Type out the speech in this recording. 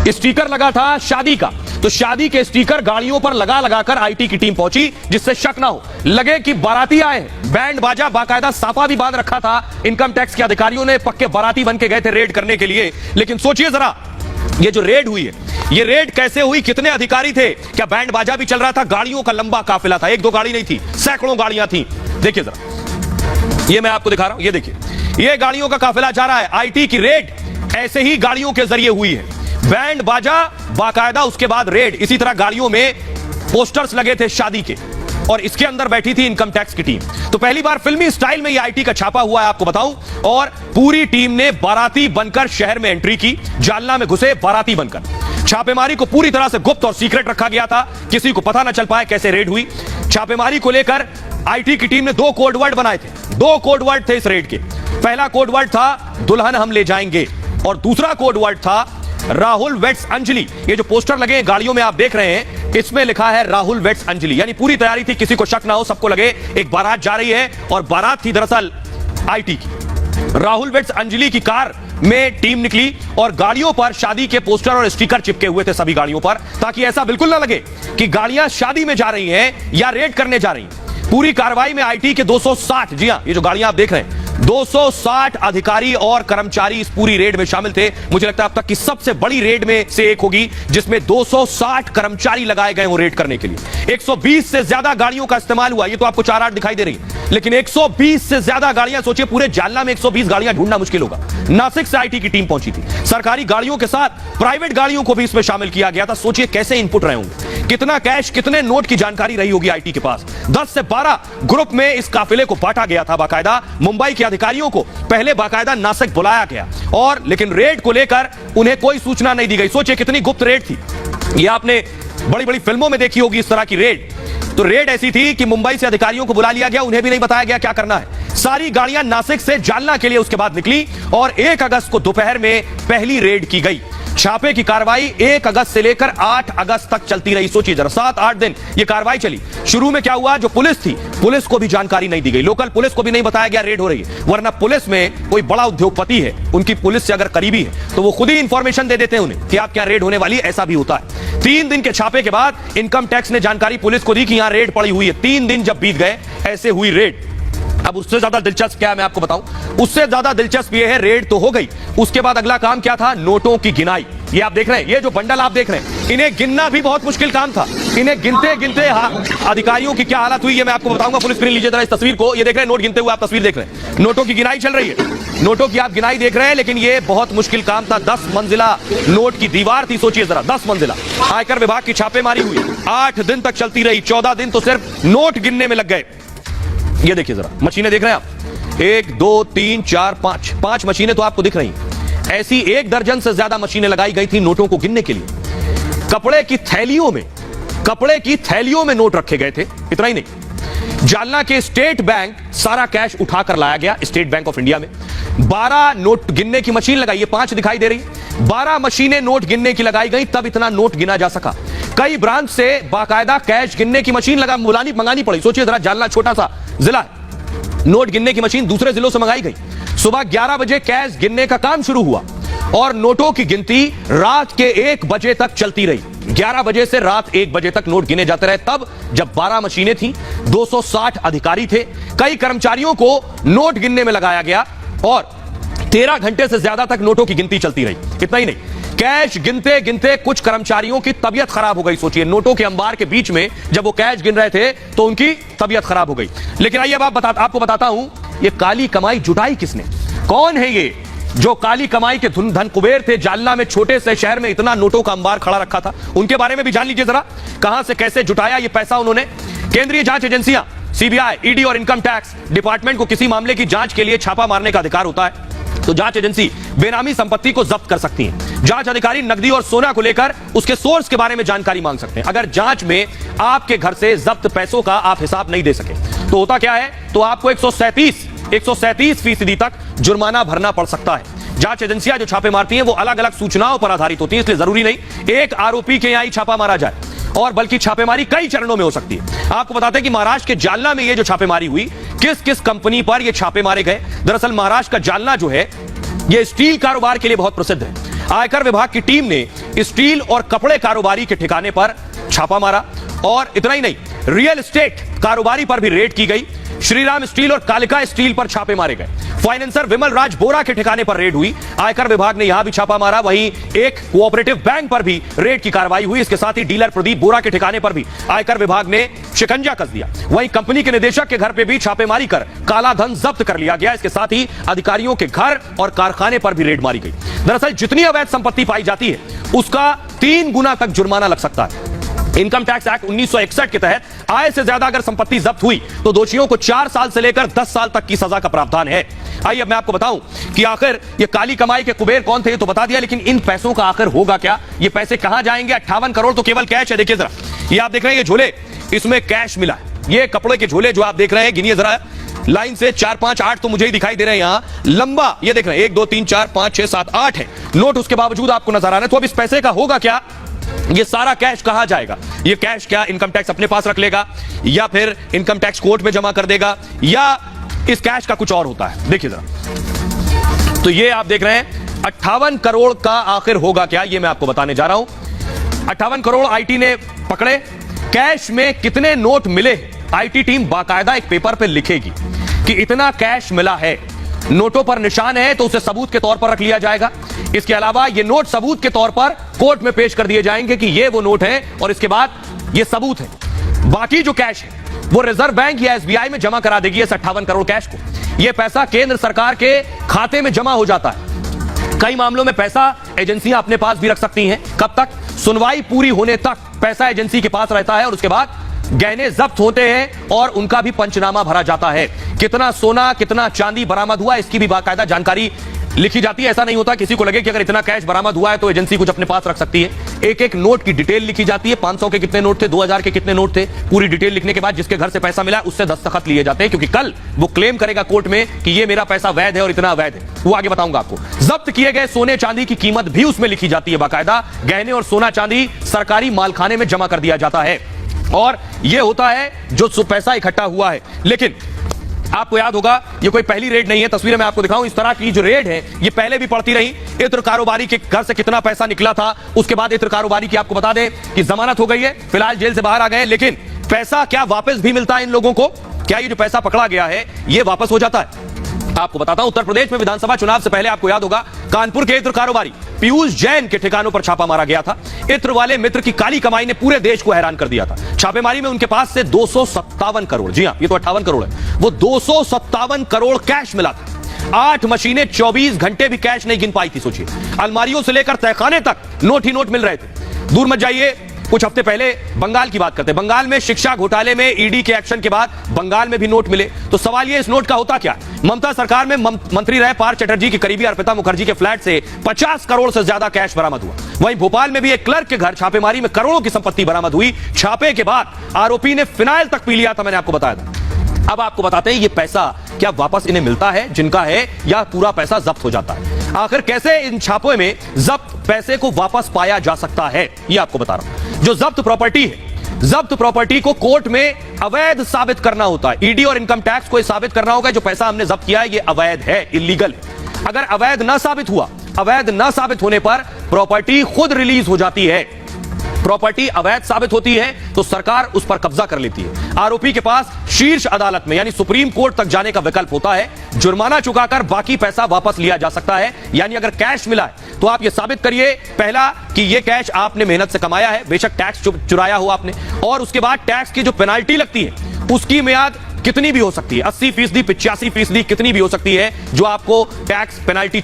Sticker लगा था शादी का, तो शादी के स्टिकर गाड़ियों पर लगा लगाकर आईटी की टीम पहुंची, जिससे शक ना हो, लगे कि बाराती आए हैं। बैंड बाजा, बाकायदा साफा भी बांध रखा था। इनकम टैक्स के अधिकारियों ने पक्के बाराती बन के गए थे रेड करने के लिए। लेकिन सोचिए जरा, ये जो रेड हुई है, ये रेड कैसे हुई, कितने अधिकारी थे, क्या बैंड बाजा भी चल रहा था, गाड़ियों का लंबा काफिला था, एक दो गाड़ी नहीं थी, सैकड़ों गाड़ियां थी। देखिए जरा, ये मैं आपको दिखा रहा हूं, ये देखिए, ये गाड़ियों का काफिला जा रहा है। आईटी की रेड ऐसे ही गाड़ियों के जरिए हुई है, बैंड बाजा बाकायदा, उसके बाद रेड। इसी तरह गाड़ियों में पोस्टर्स लगे थे शादी के, और इसके अंदर बैठी थी इनकम टैक्स की टीम। तो पहली बार फिल्मी स्टाइल में ये आईटी का छापा हुआ है, आपको बताऊं। और पूरी टीम ने बाराती बनकर शहर में एंट्री की, जालना में घुसे बाराती बनकर। छापेमारी को पूरी तरह से गुप्त और सीक्रेट रखा गया था, किसी को पता न चल पाए कैसे रेड हुई। छापेमारी को लेकर आईटी की टीम ने दो कोड वर्ड बनाए थे, दो कोड वर्ड थे इस रेड के। पहला कोड वर्ड था दुल्हन हम ले जाएंगे, और दूसरा कोड वर्ड था राहुल वेट्स अंजलि। ये जो पोस्टर लगे गाड़ियों में आप देख रहे हैं, इसमें लिखा है राहुल वेट्स अंजलि। यानी पूरी तैयारी थी, किसी को शक ना हो, सबको लगे एक बारात जा रही है, और बारात थी दरअसल आईटी की। राहुल वेट्स अंजलि की कार में टीम निकली, और गाड़ियों पर शादी के पोस्टर और स्टिकर चिपके हुए थे सभी गाड़ियों पर, ताकि ऐसा बिल्कुल ना लगे कि गाड़ियां शादी में जा रही हैं या रेड करने जा रही हैं। पूरी कार्रवाई में आईटी के 260, जी हां, ये जो गाड़ियां आप देख रहे हैं, 260 अधिकारी और कर्मचारी इस पूरी रेड में शामिल थे। मुझे लगता है अब तक की सबसे बड़ी रेड में से एक होगी, जिसमें 260 कर्मचारी लगाए गए हो रेड करने के लिए। 120 से ज्यादा गाड़ियों का इस्तेमाल हुआ, ये तो आपको 4-8 दिखाई दे रही है, लेकिन 120 से ज्यादा गाड़ियां, सोचिए पूरे जालना में 120 गाड़ियां ढूंढना मुश्किल होगा। नासिक से आईटी की टीम पहुंची थी, सरकारी गाड़ियों के साथ प्राइवेट गाड़ियों को भी इसमें शामिल किया गया था। सोचिए कैसे इनपुट रहे होंगे, कितना कैश, कितने नोट की जानकारी रही होगी आईटी के पास। 10 से 12 ग्रुप में इस काफिले को बांटा गया था बाकायदा। मुंबई के अधिकारियों को पहले बाकायदा नासिक बुलाया गया, और लेकिन रेड को लेकर उन्हें कोई सूचना नहीं दी गई। सोचिए कितनी गुप्त रेड थी। यह आपने बड़ी बड़ी फिल्मों में देखी होगी इस तरह की रेड। तो रेड ऐसी थी कि मुंबई से अधिकारियों को बुला लिया गया, उन्हें भी नहीं बताया गया क्या करना है। सारी गाड़ियां नासिक से जालना के लिए उसके बाद निकली, और 1 अगस्त को दोपहर में पहली रेड की गई। छापे की कार्रवाई 1 अगस्त से लेकर 8 अगस्त तक चलती रही। सोचिए जरा, 7-8 दिन ये कार्रवाई चली। शुरू में क्या हुआ, जो पुलिस थी, पुलिस को भी जानकारी नहीं दी गई, लोकल पुलिस को भी नहीं बताया गया रेड हो रही है। वरना पुलिस में कोई बड़ा उद्योगपति है, उनकी पुलिस से अगर करीबी है, तो वो खुद ही इंफॉर्मेशन दे देते हैं उन्हें कि आप क्या रेड होने वाली है, ऐसा भी होता है। 3 दिन के छापे के बाद इनकम टैक्स ने जानकारी पुलिस को दी कि यहां रेड पड़ी हुई है। 3 दिन जब बीत गए, ऐसे हुई रेड। अब उससे ज्यादा दिलचस्प क्या है मैं आपको बताऊं, उससे ज्यादा दिलचस्प ये है, रेड तो हो गई, उसके बाद अगला काम क्या था, नोटों की गिनाई। ये आप देख रहे हैं, ये जो बंडल आप देख रहे हैं, इन्हें गिनना भी बहुत मुश्किल काम था। इन्हें गिनते गिनते अधिकारियों की क्या हालत हुई, ये मैं आपको बताऊंगा। फुल स्क्रीन लीजिए जरा इस तस्वीर को, ये देख रहे हैं, नोट गिनते हुए आप तस्वीर देख रहे हैं, नोटों की गिनाई चल रही है, नोटों की आप गिनाई देख रहे हैं। लेकिन ये बहुत मुश्किल काम था, 10 मंजिला नोट की दीवार थी। सोचिए जरा, 10 मंजिला। आयकर विभाग की छापेमारी हुई, 8 दिन तक चलती रही, 14 दिन तो सिर्फ नोट गिनने में लग गए। ये देखिए जरा, मशीनें देख रहे हैं आप, 1 2 3 4 5 मशीनें तो आपको दिख रही हैं। ऐसी 1 दर्जन से ज्यादा मशीनें लगाई गई थी नोटों को गिनने के लिए। कपड़े की थैलियों में नोट रखे गए थे। इतना ही नहीं, जालना के स्टेट बैंक सारा कैश उठाकर लाया गया, स्टेट बैंक ऑफ इंडिया में। 12 नोट गिनने की मशीन लगाई, ये 5 दिखाई दे रही, 12 मशीनें नोट गिनने की लगाई गई, तब इतना नोट गिना जा सका। कई ब्रांच से बाकायदा कैश गिनने की मशीन मंगानी पड़ी। सोचिए जरा, जालना छोटा सा जिला है, नोट गिनने की मशीन दूसरे जिलों से मंगाई गई। सुबह 11 बजे कैश गिनने का काम शुरू हुआ, और नोटों की गिनती रात के 1 बजे तक चलती रही। 11 बजे से रात 1 बजे तक नोट गिने जाते रहे, तब जब 12 मशीनें थी, 260 अधिकारी थे, कई कर्मचारियों को नोट गिनने में लगाया गया, और 13 घंटे से ज्यादा तक नोटों की गिनती चलती रही। इतना ही नहीं, कैश गिनते गिनते कुछ कर्मचारियों की तबीयत खराब हो गई। सोचिए, नोटों के अंबार के बीच में जब वो कैश गिन रहे थे, तो उनकी तबीयत खराब हो गई। लेकिन आइए अब आपको बताता हूं, ये काली कमाई जुटाई किसने, कौन है ये जो काली कमाई के धन कुबेर थे, जालना में छोटे से शहर में इतना नोटों का अंबार खड़ा रखा था। उनके बारे में भी जान लीजिए जरा, कहां से कैसे जुटाया ये पैसा उन्होंने। केंद्रीय जांच एजेंसियां सीबीआई, ईडी और इनकम टैक्स डिपार्टमेंट को किसी मामले की जांच के लिए छापा मारने का अधिकार होता है, तो जांच एजेंसी बेनामी संपत्ति को जब्त कर सकती है। जांच अधिकारी नकदी और सोना को लेकर उसके सोर्स के बारे में जानकारी मांग सकते हैं। अगर जांच में आपके घर से जब्त पैसों का आप हिसाब नहीं दे सके, तो होता क्या है, तो आपको 137% तक जुर्माना भरना पड़ सकता है। जांच एजेंसियां जो छापे मारती हैं, वो अलग अलग सूचनाओं पर आधारित होती है, इसलिए जरूरी नहीं एक आरोपी के यहां ही छापा मारा जाए, और बल्कि छापेमारी कई चरणों में हो सकती है। आपको बताते हैं कि महाराष्ट्र के जालना में ये जो छापेमारी हुई, किस किस कंपनी पर ये छापे मारे गए। दरअसल महाराष्ट्र का जालना जो है, ये स्टील कारोबार के लिए बहुत प्रसिद्ध है। आयकर विभाग की टीम ने स्टील और कपड़े कारोबारी के ठिकाने पर छापा मारा और इतना ही नहीं, रियल एस्टेट कारोबारी पर भी रेड की गई। श्रीराम स्टील और कालिका स्टील पर छापे मारे गए। फाइनेंसर विमल राज बोरा के ठिकाने पर रेड हुई। आयकर विभाग ने यहां भी छापा मारा। वहीं एक कोऑपरेटिव बैंक पर भी रेड की कार्रवाई हुई। इसके साथ ही डीलर प्रदीप बोरा के ठिकाने पर भी आयकर विभाग ने शिकंजा कस दिया। वहीं कंपनी के निदेशक के घर पे भी छापेमारी कर काला धन जब्त कर लिया गया। इसके साथ ही अधिकारियों के घर और कारखाने पर भी रेड मारी गई। दरअसल जितनी अवैध संपत्ति पाई जाती है उसका 3 गुना तक जुर्माना लग सकता है। इनकम टैक्स एक्ट 1961 के तहत आय से ज्यादा अगर संपत्ति जब्त हुई तो दोषियों को 4 साल से लेकर 10 साल तक की सजा का प्रावधान है। आइए अब मैं आपको बताऊं कि आखिर ये काली कमाई के कुबेर कौन थे, तो बता दिया, लेकिन इन पैसों का आखिर होगा क्या? ये पैसे कहां जाएंगे? 58 करोड़ तो केवल कैश है। देखिए जरा, ये आप देख रहे हैं ये झोले, इसमें कैश मिला है। ये कपड़े के झोले जो आप देख रहे हैं, गिनिए जरा लाइन से, 4 5 8 तो मुझे ही दिखाई दे रहे हैं यहां लंबा। ये देख रहे हैं 1 2 3 4 5 6 7 8 है नोट, उसके बावजूद आपको नजर आ रहा है। तो अब इस पैसे का होगा क्या? ये सारा कैश कहां जाएगा? ये कैश क्या इनकम टैक्स अपने पास रख लेगा या फिर इनकम टैक्स कोर्ट में जमा कर देगा, या इस कैश का कुछ और होता है? देखिए जरा, तो ये आप देख रहे हैं 58 करोड़ का आखिर होगा क्या, ये मैं आपको बताने जा रहा हूं। 58 करोड़ आईटी ने पकड़े। कैश में कितने नोट मिले, आईटी टीम बाकायदा एक पेपर पे लिखेगी कि इतना कैश मिला है। नोटों पर निशान है तो उसे सबूत के तौर पर रख लिया जाएगा। इसके अलावा ये नोट सबूत के तौर पर कोर्ट में पेश कर दिए जाएंगे कि ये वो नोट है और इसके बाद ये सबूत है। बाकी जो कैश है वो रिजर्व बैंक या एसबीआई में जमा करा देगी इस 58 करोड़ कैश को। यह पैसा केंद्र सरकार के खाते में जमा हो जाता है। कई मामलों में पैसा एजेंसियां अपने पास भी रख सकती हैं। कब तक? सुनवाई पूरी होने तक पैसा एजेंसी के पास रहता है और उसके बाद गहने जब्त होते हैं और उनका भी पंचनामा भरा जाता है। कितना सोना कितना चांदी बरामद हुआ इसकी भी बाकायदा जानकारी लिखी जाती है। ऐसा नहीं होता किसी को लगे कि अगर इतना कैश बरामद हुआ है तो एजेंसी कुछ अपने पास रख सकती है। एक एक नोट की डिटेल लिखी जाती है। 500 के कितने नोट थे, 2000 के कितने नोट थे, पूरी डिटेल लिखने के बाद जिसके घर से पैसा मिला उससे दस्तखत लिए जाते हैं, क्योंकि कल वो क्लेम करेगा कोर्ट में कि ये मेरा पैसा वैध है और इतना वैध है। वो आगे बताऊंगा आपको। जब्त किए गए सोने चांदी की कीमत भी उसमें लिखी जाती है बाकायदा। गहने और सोना चांदी सरकारी मालखाने में जमा कर दिया जाता है और यह होता है जो पैसा इकट्ठा हुआ है। लेकिन आपको याद होगा ये कोई पहली रेड नहीं है। तस्वीरें मैं आपको दिखाऊं, इस तरह की जो रेड है ये पहले भी पड़ती रही। इत्र कारोबारी के घर से कितना पैसा निकला था, उसके बाद इत्र कारोबारी की आपको बता दें कि जमानत हो गई है, फिलहाल जेल से बाहर आ गए। लेकिन पैसा क्या वापस भी मिलता है इन लोगों को? क्या ये जो पैसा पकड़ा गया है ये वापस हो जाता है? आपको बताता हूं, उत्तर प्रदेश में विधानसभा चुनाव से पहले आपको याद होगा कानपुर के इत्र कारोबारी पीयूष जैन के ठिकानों पर छापा मारा गया था। इत्र वाले मित्र की काली कमाई ने पूरे देश को हैरान कर दिया था। छापेमारी में उनके पास से 257 करोड़, जी हां ये तो 58 करोड़ है, वो 257 करोड़ कैश मिला था। 8 मशीनें 24 घंटे भी कैश नहीं गिन पाई थी। सोचिए, अलमारियों से लेकर तहखाने तक नोट ही नोट मिल रहे थे। दूर मत जाइए, कुछ हफ्ते पहले बंगाल की बात करते हैं। बंगाल में शिक्षा घोटाले में ईडी के एक्शन के बाद बंगाल में भी नोट मिले। तो सवाल ये, इस नोट का होता क्या? ममता सरकार में मंत्री रहे पार्थ चटर्जी की करीबी अर्पिता मुखर्जी के फ्लैट से 50 करोड़ से ज्यादा कैश बरामद हुआ। वहीं भोपाल में भी एक क्लर्क के घर छापेमारी में करोड़ों की संपत्ति बरामद हुई। छापे के बाद आरोपी ने फिनाइल तक पी लिया था, मैंने आपको बताया था। अब आपको बताते हैं ये पैसा क्या वापस इन्हें मिलता है जिनका है, या पूरा पैसा जब्त हो जाता है? आखिर कैसे इन छापों में जब्त पैसे को वापस पाया जा सकता है ये आपको बता रहा हूं। जो जब्त प्रॉपर्टी है, जब्त प्रॉपर्टी को कोर्ट में अवैध साबित करना होता है। ईडी और इनकम टैक्स को साबित करना होगा जो पैसा हमने जब्त किया है ये अवैध है, इलीगल है। अगर अवैध ना साबित हुआ, अवैध ना साबित होने पर प्रॉपर्टी खुद रिलीज हो जाती है। प्रॉपर्टी अवैध साबित होती है तो सरकार उस पर कब्जा कर लेती है। आरोपी के पास शीर्ष अदालत में यानी सुप्रीम कोर्ट तक जाने का विकल्प होता है। जुर्माना चुकाकर बाकी पैसा वापस लिया जा सकता है। यानी अगर कैश मिला है तो आप यह साबित करिए पहला कि यह कैश आपने मेहनत से कमाया है, बेशक टैक्स चुराया हो आपने, और उसके बाद टैक्स की जो पेनाल्टी लगती है उसकी मियाद कितनी भी हो सकती है, 80%, 85%, कितनी भी हो सकती है जो आपको टैक्स पेनाल्टी